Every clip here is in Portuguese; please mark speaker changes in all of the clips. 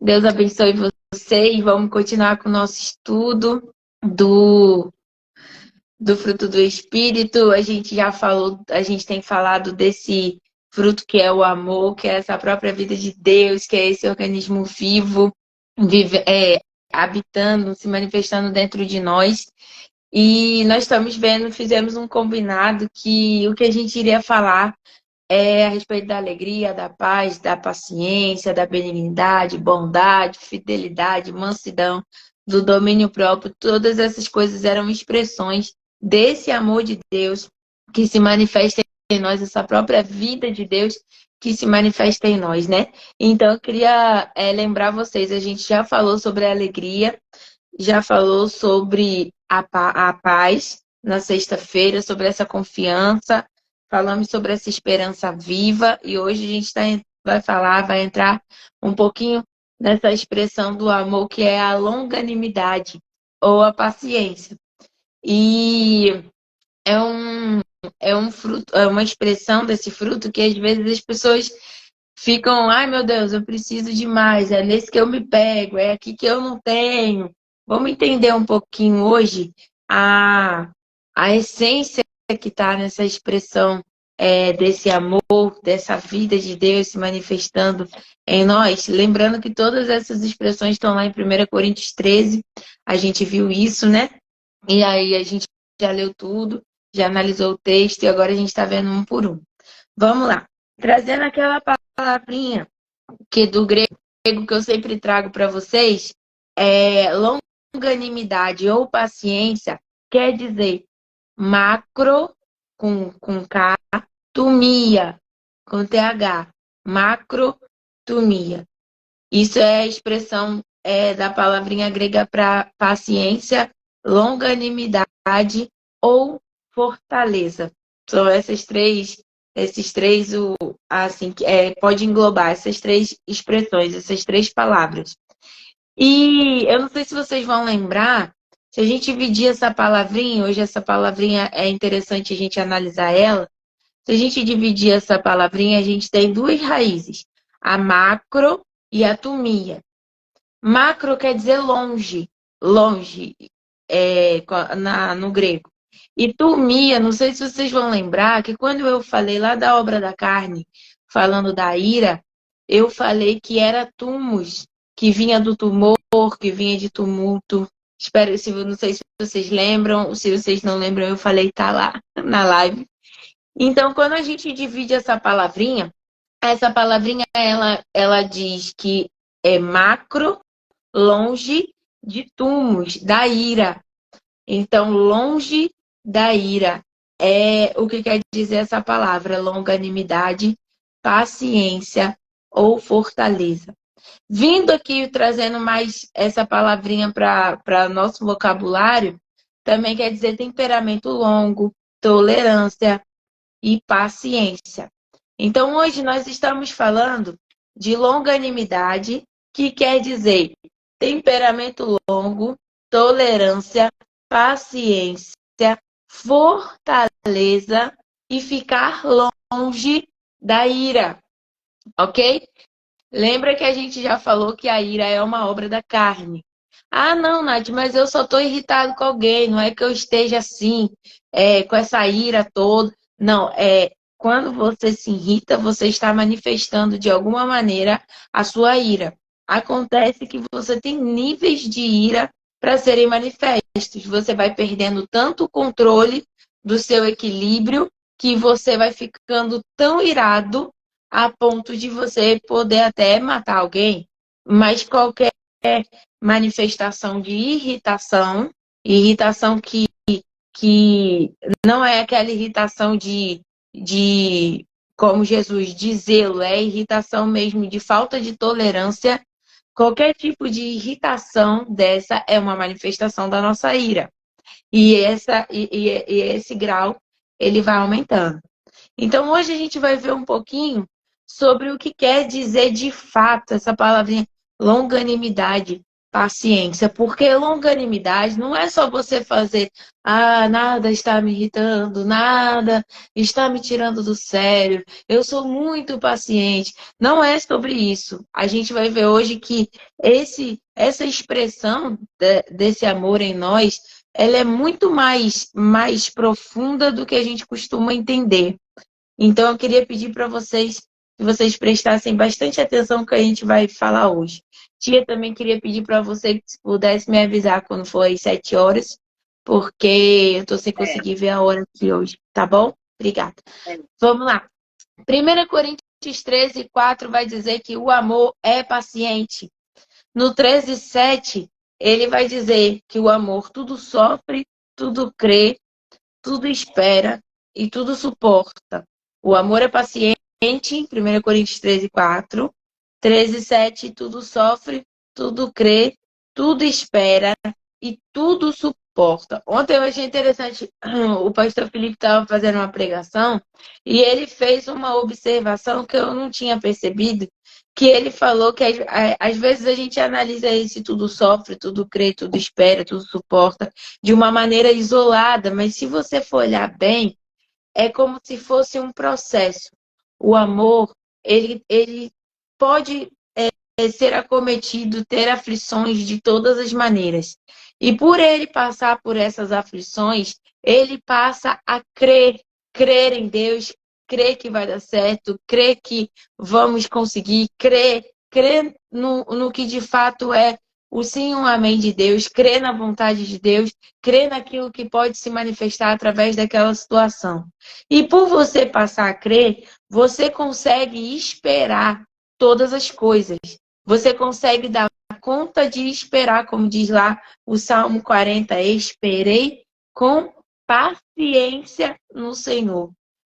Speaker 1: Deus abençoe você e vamos continuar com o nosso estudo do, do fruto do Espírito. A gente já falou, a gente tem falado desse fruto que é o amor, que é essa própria vida de Deus, que é esse organismo vivo, habitando, se manifestando dentro de nós. E nós estamos vendo, fizemos um combinado que o que a gente iria falar a respeito da alegria, da paz, da paciência, da benignidade, bondade, fidelidade, mansidão, do domínio próprio. Todas essas coisas eram expressões desse amor de Deus que se manifesta em nós, essa própria vida de Deus que se manifesta em nós, né? Então, eu queria lembrar vocês, a gente já falou sobre a alegria, já falou sobre a paz na sexta-feira, sobre essa confiança, falamos sobre essa esperança viva e hoje a gente vai entrar um pouquinho nessa expressão do amor que é a longanimidade ou a paciência. E é um fruto, é uma expressão desse fruto que às vezes as pessoas ficam, ai meu Deus, eu preciso de mais, é nesse que eu me pego, é aqui que eu não tenho. Vamos entender um pouquinho hoje a, a essência que está nessa expressão desse amor, dessa vida de Deus se manifestando em nós. Lembrando que todas essas expressões estão lá em 1 Coríntios 13, a gente viu isso, né? E aí a gente já leu tudo, já analisou o texto e agora a gente está vendo um por um. Vamos lá. Trazendo aquela palavrinha que do grego que eu sempre trago para vocês, longanimidade ou paciência, quer dizer macro com K, tumia com TH, macrotumia. Isso é a expressão da palavrinha grega para paciência, longanimidade ou fortaleza. São esses três, assim, pode englobar essas três expressões, essas três palavras. E eu não sei se vocês vão lembrar, se a gente dividir essa palavrinha, hoje essa palavrinha é interessante a gente analisar ela. Se a gente dividir essa palavrinha, a gente tem duas raízes, a macro e a tumia. Macro quer dizer longe, longe, no grego. E tumia, não sei se vocês vão lembrar, que quando eu falei lá da obra da carne, falando da ira, eu falei que era tumos, que vinha do tumor, que vinha de tumulto. Espero, não sei se vocês lembram, se vocês não lembram, eu falei, tá lá na live. Então, quando a gente divide essa palavrinha ela diz que é macro, longe de tumos, da ira. Então, longe da ira é o que quer dizer essa palavra, longanimidade, paciência ou fortaleza. Vindo aqui trazendo mais essa palavrinha para nosso vocabulário, também quer dizer temperamento longo, tolerância e paciência. Então, hoje nós estamos falando de longanimidade, que quer dizer temperamento longo, tolerância, paciência, fortaleza e ficar longe da ira, ok? Lembra que a gente já falou que a ira é uma obra da carne. Ah, não, Nath, mas eu só estou irritado com alguém, não é que eu esteja assim, com essa ira toda. Não, quando você se irrita, você está manifestando de alguma maneira a sua ira. Acontece que você tem níveis de ira para serem manifestos. Você vai perdendo tanto o controle do seu equilíbrio que você vai ficando tão irado a ponto de você poder até matar alguém. Mas qualquer manifestação de irritação, irritação que não é aquela irritação como Jesus diz, zelo, é irritação mesmo de falta de tolerância. Qualquer tipo de irritação dessa é uma manifestação da nossa ira. E esse grau, ele vai aumentando. Então, hoje a gente vai ver um pouquinho sobre o que quer dizer de fato essa palavrinha longanimidade. paciência, porque longanimidade não é só você fazer, nada está me irritando, nada está me tirando do sério, eu sou muito paciente. Não é sobre isso. A gente vai ver hoje que essa expressão desse amor em nós, ela é muito mais profunda do que a gente costuma entender. Então, eu queria pedir para vocês que vocês prestassem bastante atenção no que a gente vai falar hoje. Tia, também queria pedir para você que se pudesse me avisar quando for às 7 horas, porque eu estou sem conseguir ver a hora aqui hoje, tá bom? Obrigada. Vamos lá. 1 Coríntios 13:4 vai dizer que o amor é paciente. No 13:7, ele vai dizer que o amor tudo sofre, tudo crê, tudo espera e tudo suporta. O amor é paciente, 1 Coríntios 13:4. 13:7, tudo sofre, tudo crê, tudo espera e tudo suporta. Ontem eu achei interessante, o pastor Felipe estava fazendo uma pregação e ele fez uma observação que eu não tinha percebido, que ele falou que às vezes a gente analisa esse tudo sofre, tudo crê, tudo espera, tudo suporta de uma maneira isolada, mas se você for olhar bem, é como se fosse um processo. O amor, ele pode ser acometido, ter aflições de todas as maneiras. E por ele passar por essas aflições, ele passa a crer em Deus, crer que vai dar certo, crer que vamos conseguir, crer no que de fato é o sim e o amém de Deus, crer na vontade de Deus, crer naquilo que pode se manifestar através daquela situação. E por você passar a crer, você consegue esperar todas as coisas. Você consegue dar conta de esperar, como diz lá o Salmo 40, esperei com paciência no Senhor.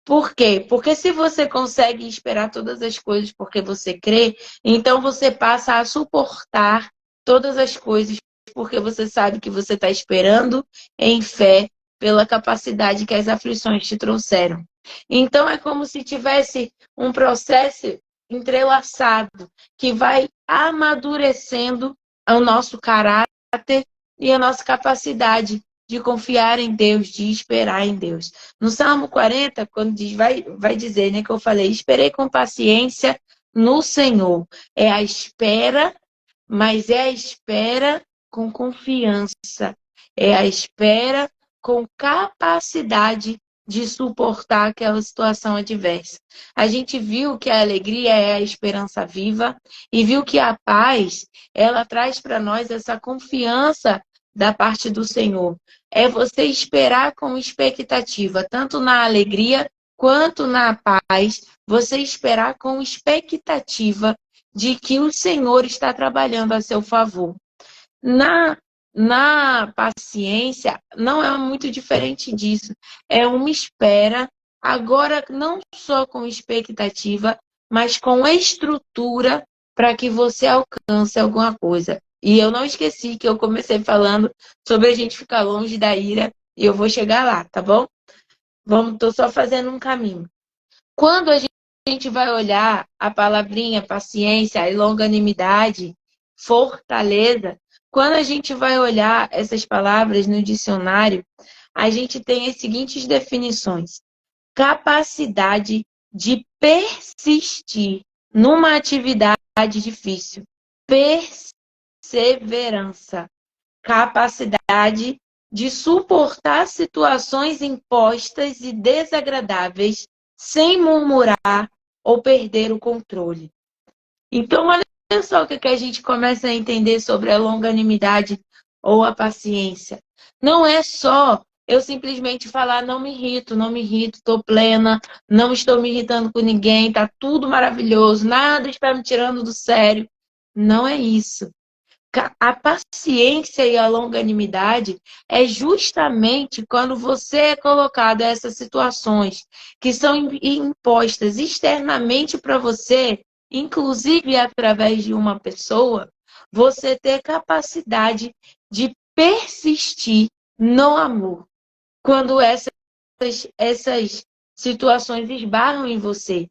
Speaker 1: Por quê? Porque se você consegue esperar todas as coisas porque você crê, então você passa a suportar todas as coisas porque você sabe que você está esperando em fé pela capacidade que as aflições te trouxeram. Então é como se tivesse um processo entrelaçado que vai amadurecendo o nosso caráter e a nossa capacidade de confiar em Deus, de esperar em Deus. No Salmo 40, quando diz, vai dizer, né, que eu falei, esperei com paciência no Senhor. É a espera, mas é a espera com confiança. É a espera com capacidade de suportar aquela situação adversa. A gente viu que a alegria é a esperança viva e viu que a paz, ela traz para nós essa confiança da parte do Senhor. É você esperar com expectativa, tanto na alegria quanto na paz, você esperar com expectativa de que o Senhor está trabalhando a seu favor. Na, na paciência, não é muito diferente disso. É uma espera, agora não só com expectativa, mas com estrutura para que você alcance alguma coisa. E eu não esqueci que eu comecei falando sobre a gente ficar longe da ira, e eu vou chegar lá, tá bom? Estou só fazendo um caminho. Quando a gente vai olhar a palavrinha paciência e longanimidade, fortaleza, quando a gente vai olhar essas palavras no dicionário, a gente tem as seguintes definições: capacidade de persistir numa atividade difícil, perseverança, capacidade de suportar situações impostas e desagradáveis sem murmurar ou perder o controle. Então, olha só o que a gente começa a entender sobre a longanimidade ou a paciência. Não é só eu simplesmente falar, não me irrito, estou plena, não estou me irritando com ninguém, está tudo maravilhoso, nada está me tirando do sério. Não é isso. A paciência e a longanimidade é justamente quando você é colocado a essas situações que são impostas externamente para você, inclusive através de uma pessoa, você ter capacidade de persistir no amor. Quando essas situações esbarram em você.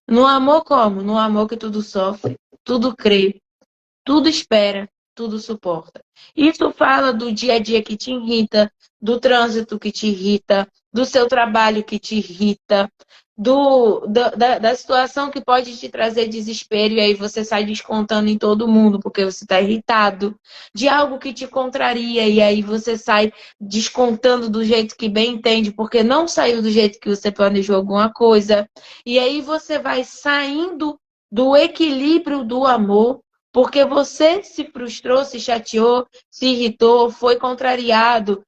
Speaker 1: No amor como? No amor que tudo sofre, tudo crê, tudo espera, tudo suporta. Isso fala do dia a dia que te irrita, do trânsito que te irrita, do seu trabalho que te irrita, da situação que pode te trazer desespero e aí você sai descontando em todo mundo porque você está irritado, de algo que te contraria e aí você sai descontando do jeito que bem entende porque não saiu do jeito que você planejou alguma coisa. E aí você vai saindo do equilíbrio do amor porque você se frustrou, se chateou, se irritou, foi contrariado,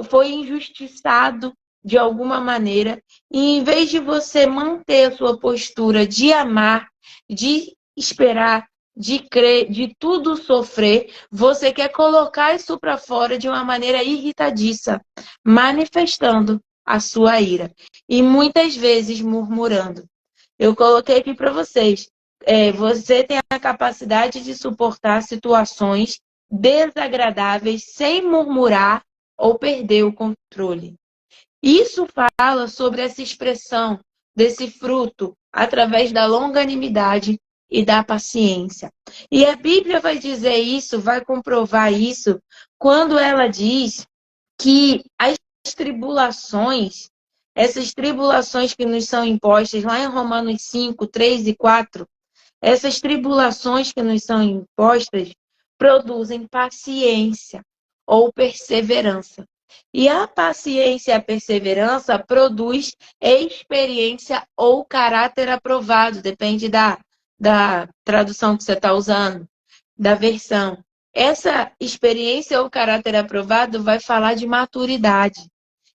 Speaker 1: foi injustiçado de alguma maneira. E em vez de você manter a sua postura de amar, de esperar, de crer, de tudo sofrer, você quer colocar isso para fora de uma maneira irritadiça, manifestando a sua ira. E muitas vezes murmurando. Eu coloquei aqui para vocês. Você tem a capacidade de suportar situações desagradáveis sem murmurar ou perder o controle. Isso fala sobre essa expressão desse fruto através da longanimidade e da paciência. E a Bíblia vai dizer isso, vai comprovar isso, quando ela diz que as tribulações, essas tribulações que nos são impostas, lá em Romanos 5, 3 e 4, essas tribulações que nos são impostas produzem paciência ou perseverança. E a paciência e a perseverança produz experiência ou caráter aprovado, depende da tradução que você está usando, da versão. Essa experiência ou caráter aprovado vai falar de maturidade.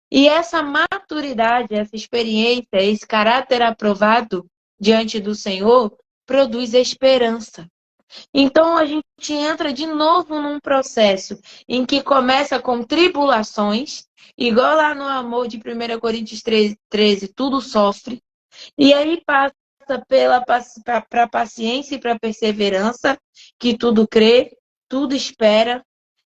Speaker 1: E essa maturidade, essa experiência, esse caráter aprovado diante do Senhor, produz esperança. Então a gente entra de novo num processo em que começa com tribulações, igual lá no amor de 1 Coríntios 13, tudo sofre, e aí passa para a paciência e para a perseverança, que tudo crê, tudo espera,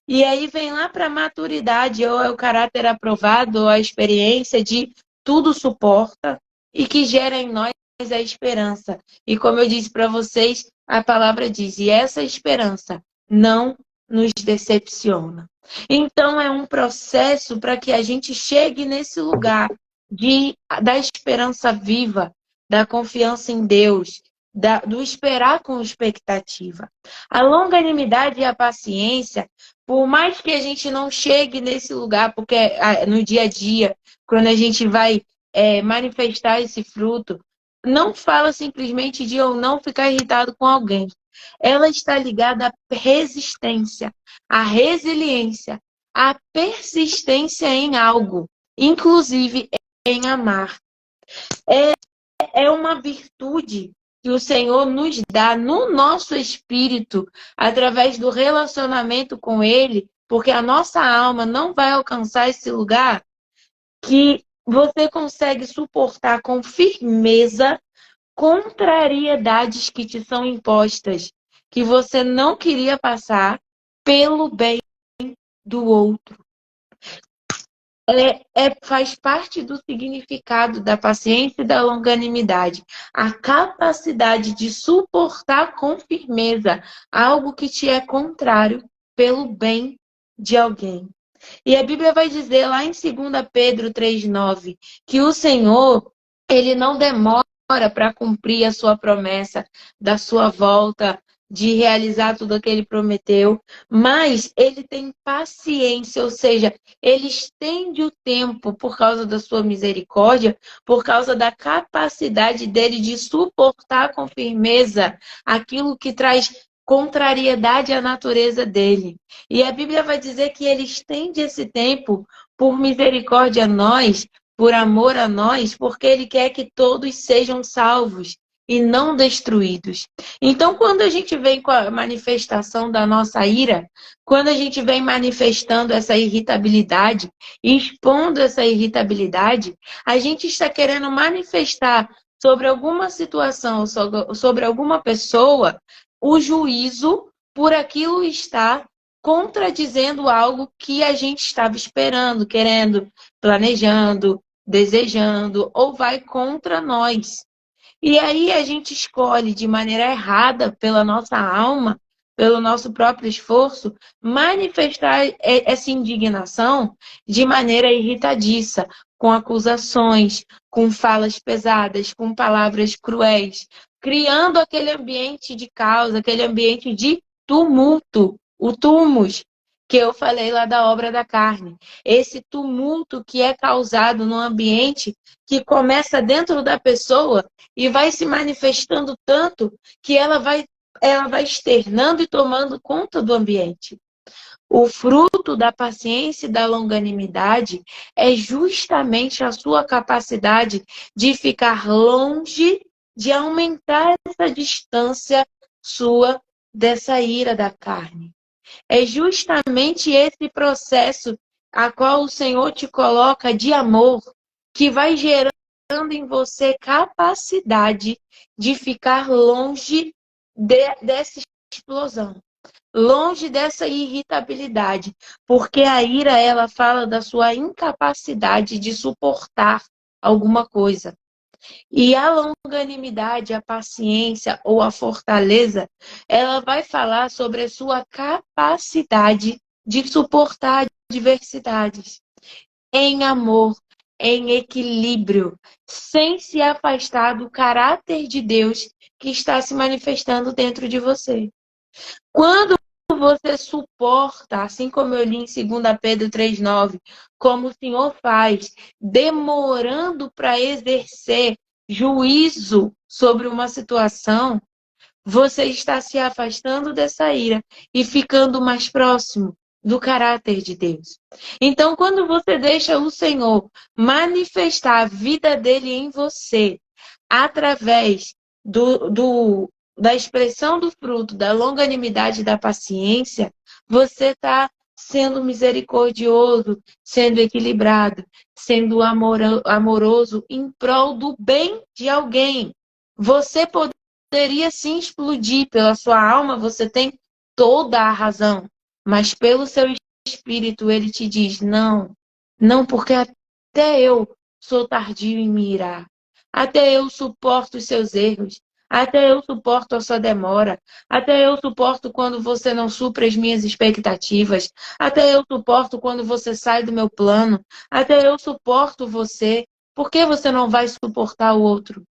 Speaker 1: e aí vem lá para a maturidade, ou é o caráter aprovado, ou a experiência de tudo suporta, e que gera em nós a esperança. E como eu disse para vocês, a palavra diz, e essa esperança não nos decepciona. Então é um processo para que a gente chegue nesse lugar da esperança viva, da confiança em Deus, do esperar com expectativa. A longanimidade e a paciência, por mais que a gente não chegue nesse lugar, porque no dia a dia, quando a gente vai manifestar esse fruto, não fala simplesmente de eu não ficar irritado com alguém. Ela está ligada à resistência, à resiliência, à persistência em algo, inclusive em amar. É uma virtude que o Senhor nos dá no nosso espírito, através do relacionamento com Ele, porque a nossa alma não vai alcançar esse lugar que você consegue suportar com firmeza contrariedades que te são impostas, que você não queria passar pelo bem do outro. Faz parte do significado da paciência e da longanimidade. A capacidade de suportar com firmeza algo que te é contrário pelo bem de alguém. E a Bíblia vai dizer lá em 2 Pedro 3,9 que o Senhor, Ele não demora para cumprir a sua promessa da sua volta, de realizar tudo o que Ele prometeu, mas Ele tem paciência, ou seja, Ele estende o tempo por causa da sua misericórdia, por causa da capacidade dele de suportar com firmeza aquilo que traz contrariedade à natureza dele. E a Bíblia vai dizer que ele estende esse tempo por misericórdia a nós, por amor a nós, porque ele quer que todos sejam salvos e não destruídos. Então, quando a gente vem com a manifestação da nossa ira, quando a gente vem manifestando essa irritabilidade, expondo essa irritabilidade, a gente está querendo manifestar sobre alguma situação, sobre alguma pessoa, o juízo por aquilo estar contradizendo algo que a gente estava esperando, querendo, planejando, desejando, ou vai contra nós. E aí a gente escolhe de maneira errada pela nossa alma pelo nosso próprio esforço, manifestar essa indignação de maneira irritadiça, com acusações, com falas pesadas, com palavras cruéis, criando aquele ambiente de caos, aquele ambiente de tumulto, o tumos, que eu falei lá da obra da carne. Esse tumulto que é causado no ambiente que começa dentro da pessoa e vai se manifestando tanto que ela vai externando e tomando conta do ambiente. O fruto da paciência e da longanimidade é justamente a sua capacidade de ficar longe, de aumentar essa distância sua dessa ira da carne. É justamente esse processo a qual o Senhor te coloca de amor que vai gerando em você capacidade de ficar longe dessa explosão, longe dessa irritabilidade, porque a ira ela fala da sua incapacidade de suportar alguma coisa. E a longanimidade, a paciência ou a fortaleza, ela vai falar sobre a sua capacidade de suportar adversidades em amor, em equilíbrio, sem se afastar do caráter de Deus que está se manifestando dentro de você. Quando você suporta, assim como eu li em 2 Pedro 3,9, como o Senhor faz, demorando para exercer juízo sobre uma situação, você está se afastando dessa ira e ficando mais próximo do caráter de Deus. Então, quando você deixa o Senhor manifestar a vida dele em você, através da expressão do fruto, da longanimidade e da paciência, você está sendo misericordioso, sendo equilibrado, sendo amoroso em prol do bem de alguém. Você poderia sim explodir pela sua alma, você tem toda a razão, mas pelo seu espírito ele te diz, não, não, porque até eu sou tardio em me irar. Até eu suporto os seus erros. Até eu suporto a sua demora. Até eu suporto quando você não supre as minhas expectativas. Até eu suporto quando você sai do meu plano. Até eu suporto você. Por que você não vai suportar o outro?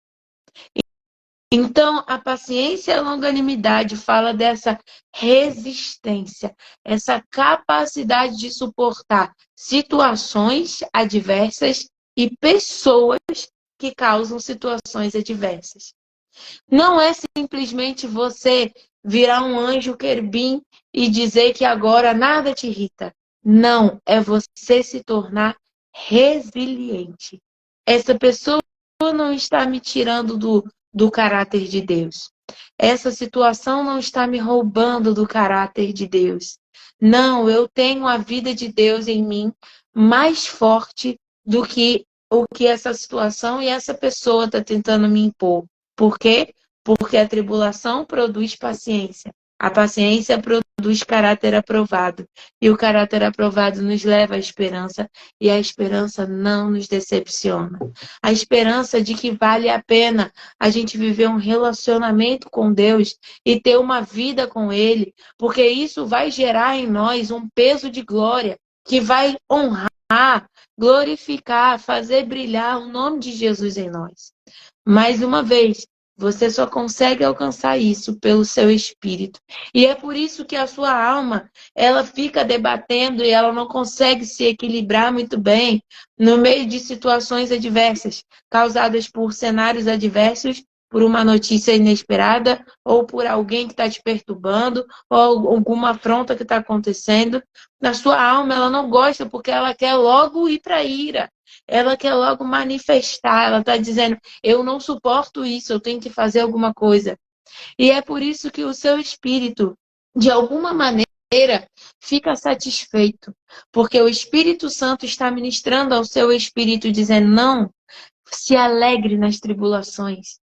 Speaker 1: Então, a paciência e a longanimidade fala dessa resistência, essa capacidade de suportar situações adversas e pessoas que causam situações adversas. Não é simplesmente você virar um anjo querubim e dizer que agora nada te irrita. Não, é você se tornar resiliente. Essa pessoa não está me tirando do caráter de Deus. Essa situação não está me roubando do caráter de Deus. Não, eu tenho a vida de Deus em mim mais forte do que o que essa situação e essa pessoa está tentando me impor. Por quê? Porque a tribulação produz paciência. A paciência produz caráter aprovado. E o caráter aprovado nos leva à esperança. E a esperança não nos decepciona. A esperança de que vale a pena a gente viver um relacionamento com Deus e ter uma vida com Ele. Porque isso vai gerar em nós um peso de glória que vai honrar, glorificar, fazer brilhar o nome de Jesus em nós. Mais uma vez, você só consegue alcançar isso pelo seu espírito. E é por isso que a sua alma, ela fica debatendo e ela não consegue se equilibrar muito bem no meio de situações adversas, causadas por cenários adversos, por uma notícia inesperada, ou por alguém que está te perturbando, ou alguma afronta que está acontecendo. Na sua alma, ela não gosta porque ela quer logo ir para a ira. Ela quer logo manifestar, ela está dizendo, eu não suporto isso, eu tenho que fazer alguma coisa. E é por isso que o seu espírito, de alguma maneira, fica satisfeito. Porque o Espírito Santo está ministrando ao seu espírito, dizendo, não, se alegre nas tribulações.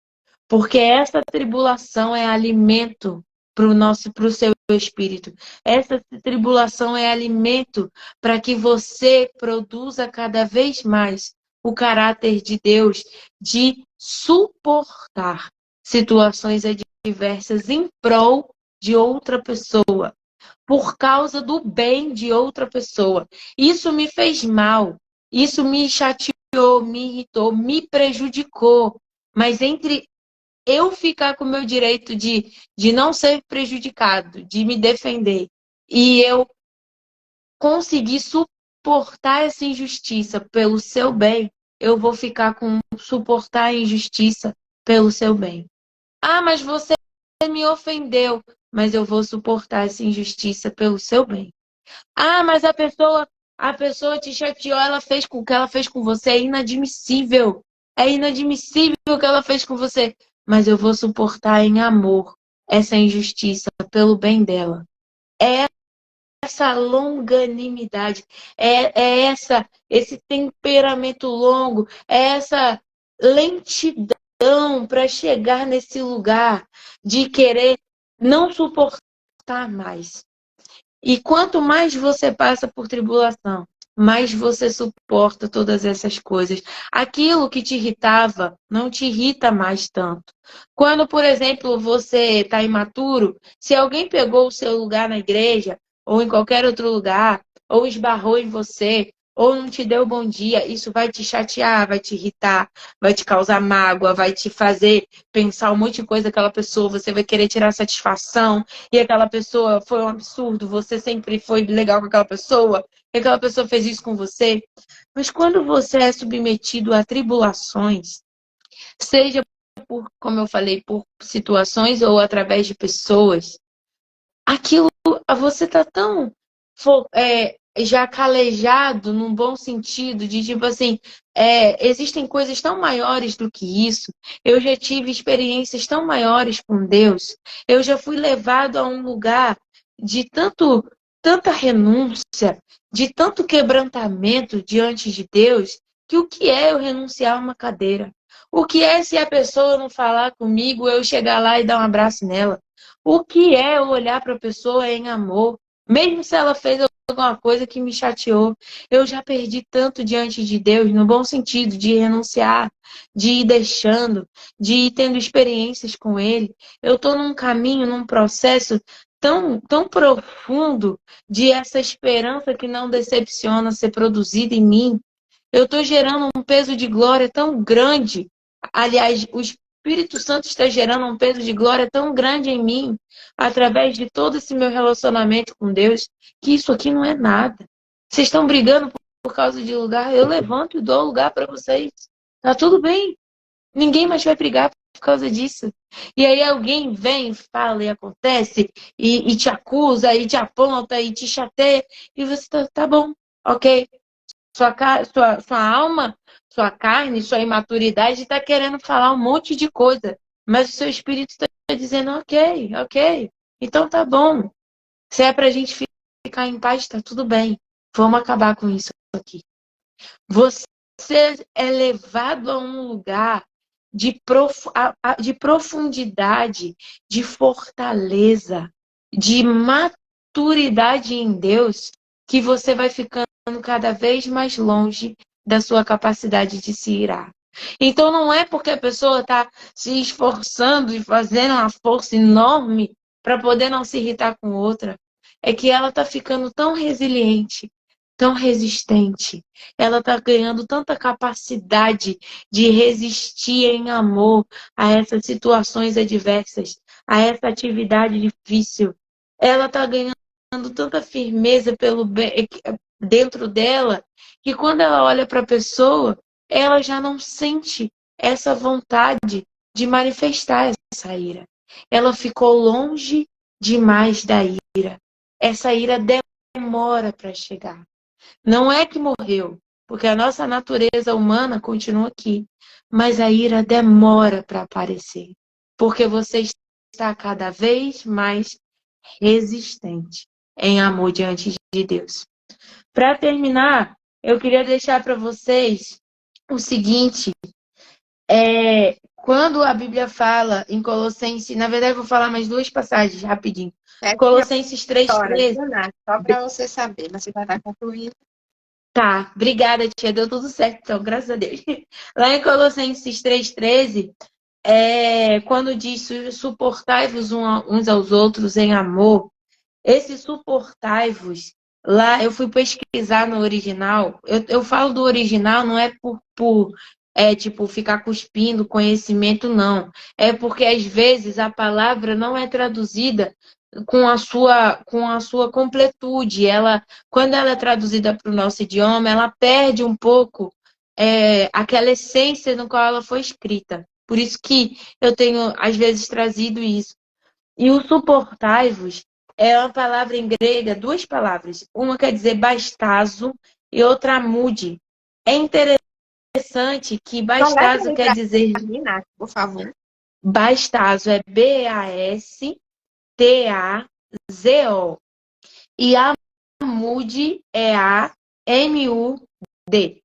Speaker 1: Porque essa tribulação é alimento para o seu espírito. Essa tribulação é alimento para que você produza cada vez mais o caráter de Deus de suportar situações adversas em prol de outra pessoa, por causa do bem de outra pessoa. Isso me fez mal, isso me chateou, me irritou, me prejudicou. Mas entre eu ficar com o meu direito de não ser prejudicado, de me defender, e eu conseguir suportar essa injustiça pelo seu bem, eu vou ficar com suportar a injustiça pelo seu bem. Ah, mas você me ofendeu, mas eu vou suportar essa injustiça pelo seu bem. Ah, mas a pessoa te chateou, ela fez com o que ela fez com você, é inadmissível. É inadmissível o que ela fez com você, mas eu vou suportar em amor essa injustiça pelo bem dela. É essa longanimidade, esse temperamento longo, é essa lentidão para chegar nesse lugar de querer não suportar mais. E quanto mais você passa por tribulação, mais você suporta todas essas coisas. Aquilo que te irritava não te irrita mais tanto. Quando, por exemplo, você está imaturo, se alguém pegou o seu lugar na igreja, ou em qualquer outro lugar, ou esbarrou em você, ou não te deu bom dia, isso vai te chatear, vai te irritar, vai te causar mágoa, vai te fazer pensar um monte de coisa daquela pessoa, você vai querer tirar satisfação, e aquela pessoa foi um absurdo, você sempre foi legal com aquela pessoa, e aquela pessoa fez isso com você. Mas quando você é submetido a tribulações, seja por, como eu falei, por situações ou através de pessoas, aquilo, você tá tão já calejado num bom sentido, de tipo assim, existem coisas tão maiores do que isso. Eu já tive experiências tão maiores com Deus. Eu já fui levado a um lugar de tanta renúncia, de tanto quebrantamento diante de Deus, que o que é eu renunciar a uma cadeira? O que é se a pessoa não falar comigo, eu chegar lá e dar um abraço nela? O que é eu olhar para a pessoa em amor, mesmo se ela fez alguma coisa que me chateou? Eu já perdi tanto diante de Deus, no bom sentido, de renunciar, de ir deixando, de ir tendo experiências com Ele. Eu estou num caminho, num processo tão profundo de essa esperança que não decepciona ser produzida em mim. Eu estou gerando um peso de glória tão grande. Aliás, o Espírito Santo está gerando um peso de glória tão grande em mim, através de todo esse meu relacionamento com Deus, que isso aqui não é nada. Vocês estão brigando por causa de lugar, eu levanto e dou lugar para vocês. Tá tudo bem. Ninguém mais vai brigar por causa disso. E aí alguém vem, fala e acontece, e te acusa, e te aponta, e te chateia, e você tá bom, ok. Sua alma, sua carne, sua imaturidade está querendo falar um monte de coisa, mas o seu espírito está dizendo, ok, ok, então tá bom. Se é para a gente ficar em paz, está tudo bem. Vamos acabar com isso aqui. Você é levado a um lugar de profundidade, de fortaleza, de maturidade em Deus, que você vai ficando cada vez mais longe da sua capacidade de se irar. Então não é porque a pessoa está se esforçando e fazendo uma força enorme para poder não se irritar com outra. É que ela está ficando tão resiliente, tão resistente. Ela está ganhando tanta capacidade de resistir em amor a essas situações adversas, a essa atividade difícil. Ela está ganhando tanta firmeza pelo bem, dentro dela, que quando ela olha para a pessoa, ela já não sente essa vontade de manifestar essa ira. Ela ficou longe demais da ira. Essa ira demora para chegar. Não é que morreu, porque a nossa natureza humana continua aqui, mas a ira demora para aparecer, porque você está cada vez mais resistente em amor diante de Deus. Para terminar, eu queria deixar para vocês o seguinte, quando a Bíblia fala em Colossenses, na verdade eu vou falar mais duas passagens rapidinho. Colossenses 3:13.
Speaker 2: Só para você saber, mas você vai estar concluindo.
Speaker 1: Tá, obrigada, tia. Deu tudo certo, então, graças a Deus. Lá em Colossenses 3:13, quando diz suportai-vos uns aos outros em amor, esse suportai-vos, lá eu fui pesquisar no original. Eu falo do original, não é tipo, ficar cuspindo conhecimento, não. É porque às vezes a palavra não é traduzida com a sua completude. Quando ela é traduzida para o nosso idioma, ela perde um pouco aquela essência no qual ela foi escrita. Por isso que eu tenho, às vezes, trazido isso. E o suportai-vos é uma palavra em grega, duas palavras. Uma quer dizer bastazo e outra amude. É interessante que
Speaker 2: Soletra
Speaker 1: bastazo
Speaker 2: aí
Speaker 1: quer
Speaker 2: para
Speaker 1: dizer
Speaker 2: mim, Nath, por favor.
Speaker 1: bastazo, é Bastazo. E amude é AMUD.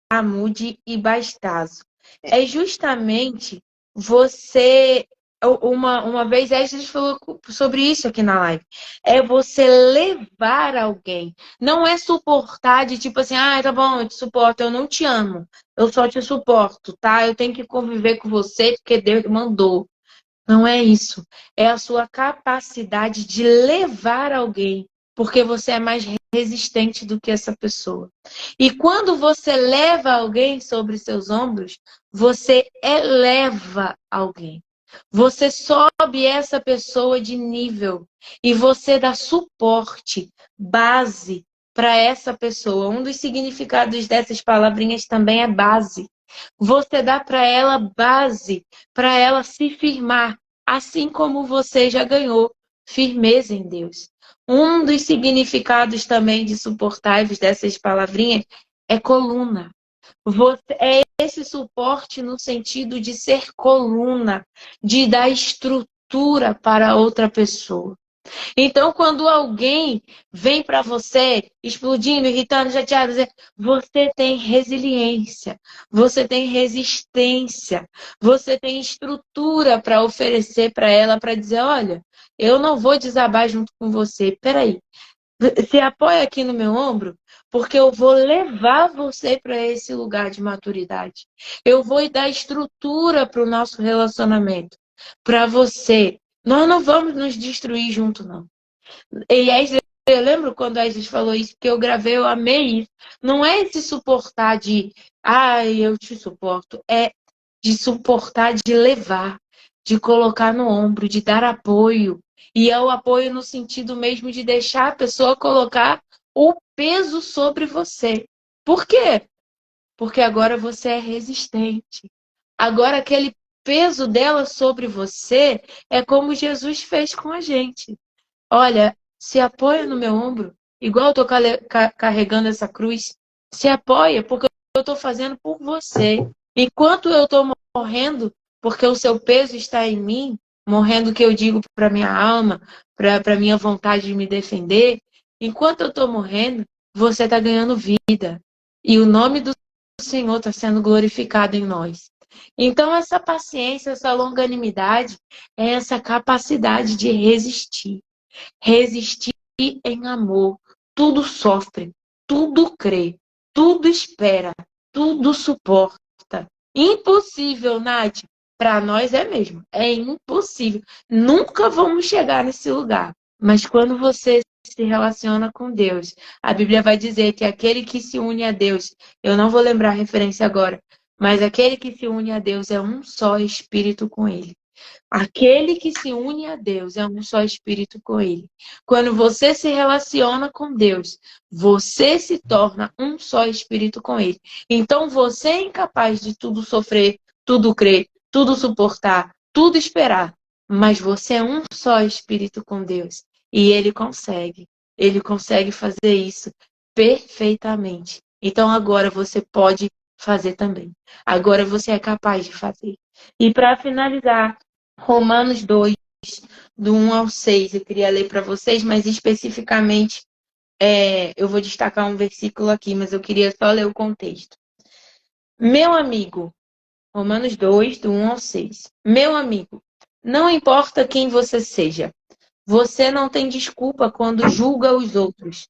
Speaker 1: Amude e bastazo. É justamente você. Uma vez Esdras falou sobre isso aqui na live. É você levar alguém. Não é suportar de tipo assim, ah, tá bom, eu te suporto, eu não te amo. Eu só te suporto, tá? Eu tenho que conviver com você porque Deus mandou. Não é isso. É a sua capacidade de levar alguém, porque você é mais resistente do que essa pessoa. E quando você leva alguém sobre seus ombros, você eleva alguém. Você sobe essa pessoa de nível e você dá suporte, base para essa pessoa. Um dos significados dessas palavrinhas também é base. Você dá para ela base, para ela se firmar, assim como você já ganhou firmeza em Deus. Um dos significados também de suportáveis dessas palavrinhas é coluna. É esse suporte no sentido de ser coluna, de dar estrutura para outra pessoa. Então, quando alguém vem para você explodindo, irritando, chateado, você tem resiliência, você tem resistência, você tem estrutura para oferecer para ela, para dizer, olha, eu não vou desabar junto com você. Peraí, se apoia aqui no meu ombro, porque eu vou levar você para esse lugar de maturidade. Eu vou dar estrutura para o nosso relacionamento, para você. Nós não vamos nos destruir junto, não. E eu lembro quando a Isis falou isso, que eu gravei, eu amei isso. Não é esse suportar de, ai, eu te suporto. É de suportar, de levar, de colocar no ombro, de dar apoio. E é o apoio no sentido mesmo de deixar a pessoa colocar o peso sobre você. Por quê? Porque agora você é resistente. Agora aquele peso dela sobre você é como Jesus fez com a gente. Olha, se apoia no meu ombro, igual eu tô carregando essa cruz. Se apoia, porque eu tô fazendo por você. Enquanto eu tô morrendo, porque o seu peso está em mim, morrendo o que eu digo para minha alma, para minha vontade de me defender, enquanto eu tô morrendo, você tá ganhando vida. E o nome do Senhor está sendo glorificado em nós. Então, essa paciência, essa longanimidade, é essa capacidade de resistir. Resistir em amor. Tudo sofre, tudo crê, tudo espera, tudo suporta. Impossível, Nath. Para nós é mesmo. É impossível. Nunca vamos chegar nesse lugar. Mas quando você se relaciona com Deus, a Bíblia vai dizer que aquele que se une a Deus, eu não vou lembrar a referência agora, mas aquele que se une a Deus é um só espírito com Ele. Aquele que se une a Deus é um só espírito com Ele. Quando você se relaciona com Deus, você se torna um só espírito com Ele. Então você é incapaz de tudo sofrer, tudo crer, tudo suportar, tudo esperar. Mas você é um só espírito com Deus. E Ele consegue. Ele consegue fazer isso perfeitamente. Então agora você pode fazer também. Agora você é capaz de fazer. E para finalizar, Romanos 2, do 1 ao 6, eu queria ler para vocês, mas especificamente eu vou destacar um versículo aqui, mas eu queria só ler o contexto. Meu amigo, Romanos 2, do 1 ao 6. Meu amigo, não importa quem você seja, você não tem desculpa quando julga os outros.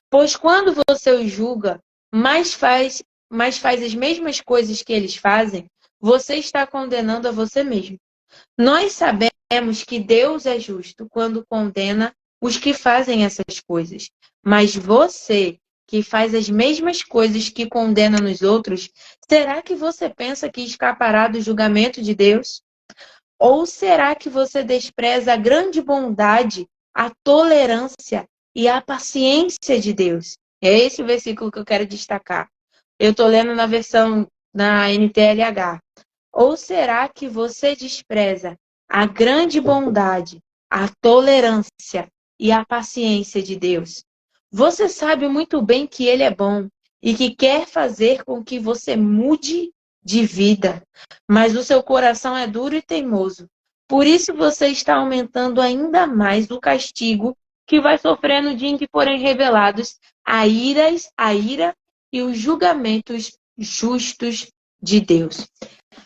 Speaker 1: Pois quando você os julga, mais faz as mesmas coisas que eles fazem, você está condenando a você mesmo. Nós sabemos que Deus é justo quando condena os que fazem essas coisas. Mas você, que faz as mesmas coisas que condena nos outros, será que você pensa que escapará do julgamento de Deus? Ou será que você despreza a grande bondade, a tolerância e a paciência de Deus? É esse o versículo que eu quero destacar. Eu estou lendo na versão na NTLH. Ou será que você despreza a grande bondade, a tolerância e a paciência de Deus? Você sabe muito bem que Ele é bom e que quer fazer com que você mude de vida, mas o seu coração é duro e teimoso. Por isso você está aumentando ainda mais o castigo que vai sofrer no dia em que forem revelados a ira e os julgamentos justos de Deus.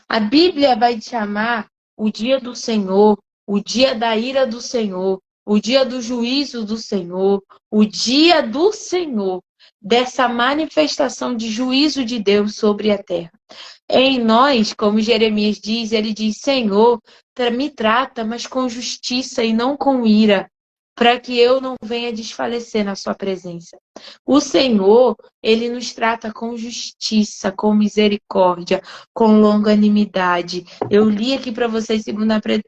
Speaker 1: A Bíblia vai chamar o dia do Senhor, o dia da ira do Senhor, o dia do juízo do Senhor, o dia do Senhor, dessa manifestação de juízo de Deus sobre a terra. Em nós, como Jeremias diz, ele diz: Senhor, me trata, mas com justiça e não com ira, para que eu não venha desfalecer na sua presença. O Senhor, ele nos trata com justiça, com misericórdia, com longanimidade. Eu li aqui para vocês, 2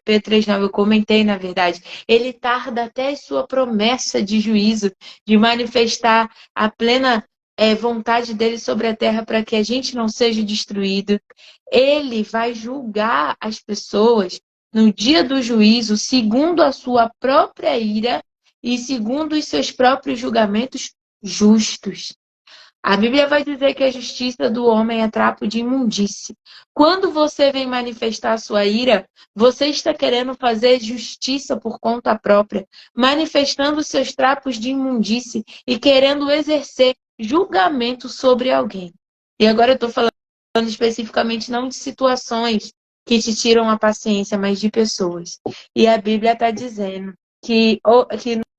Speaker 1: Pedro 3,9, eu comentei, na verdade. Ele tarda até a sua promessa de juízo, de manifestar a plena vontade dele sobre a terra para que a gente não seja destruído. Ele vai julgar as pessoas no dia do juízo, segundo a sua própria ira e segundo os seus próprios julgamentos justos. A Bíblia vai dizer que a justiça do homem é trapo de imundície. Quando você vem manifestar a sua ira, você está querendo fazer justiça por conta própria, manifestando seus trapos de imundície e querendo exercer julgamento sobre alguém. E agora eu estou falando especificamente não de situações que te tiram a paciência, mas de pessoas. E a Bíblia está dizendo que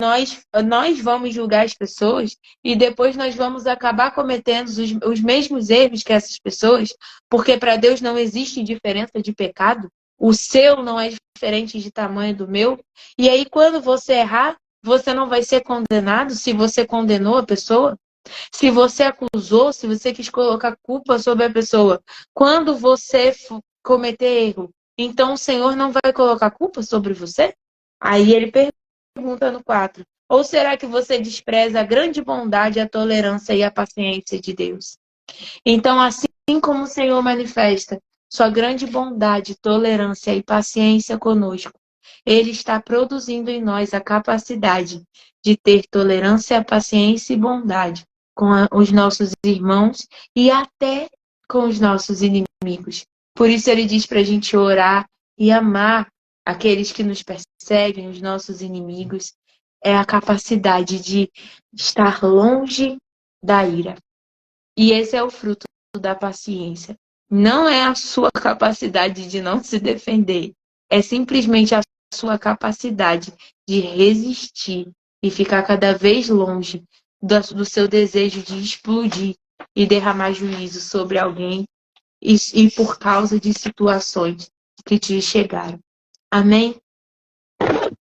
Speaker 1: nós vamos julgar as pessoas e depois nós vamos acabar cometendo os mesmos erros que essas pessoas, porque para Deus não existe diferença de pecado, o seu não é diferente de tamanho do meu, e aí quando você errar, você não vai ser condenado se você condenou a pessoa, se você acusou, se você quis colocar culpa sobre a pessoa. Quando você cometer erro, então o Senhor não vai colocar culpa sobre você? Aí ele pergunta no 4. Ou será que você despreza a grande bondade, a tolerância e a paciência de Deus? Então, assim como o Senhor manifesta sua grande bondade, tolerância e paciência conosco, Ele está produzindo em nós a capacidade de ter tolerância, paciência e bondade com os nossos irmãos e até com os nossos inimigos. Por isso ele diz para a gente orar e amar aqueles que nos perseguem, os nossos inimigos. É a capacidade de estar longe da ira. E esse é o fruto da paciência. Não é a sua capacidade de não se defender. É simplesmente a sua capacidade de resistir e ficar cada vez longe do seu desejo de explodir e derramar juízo sobre alguém e por causa de situações que te chegaram. Amém?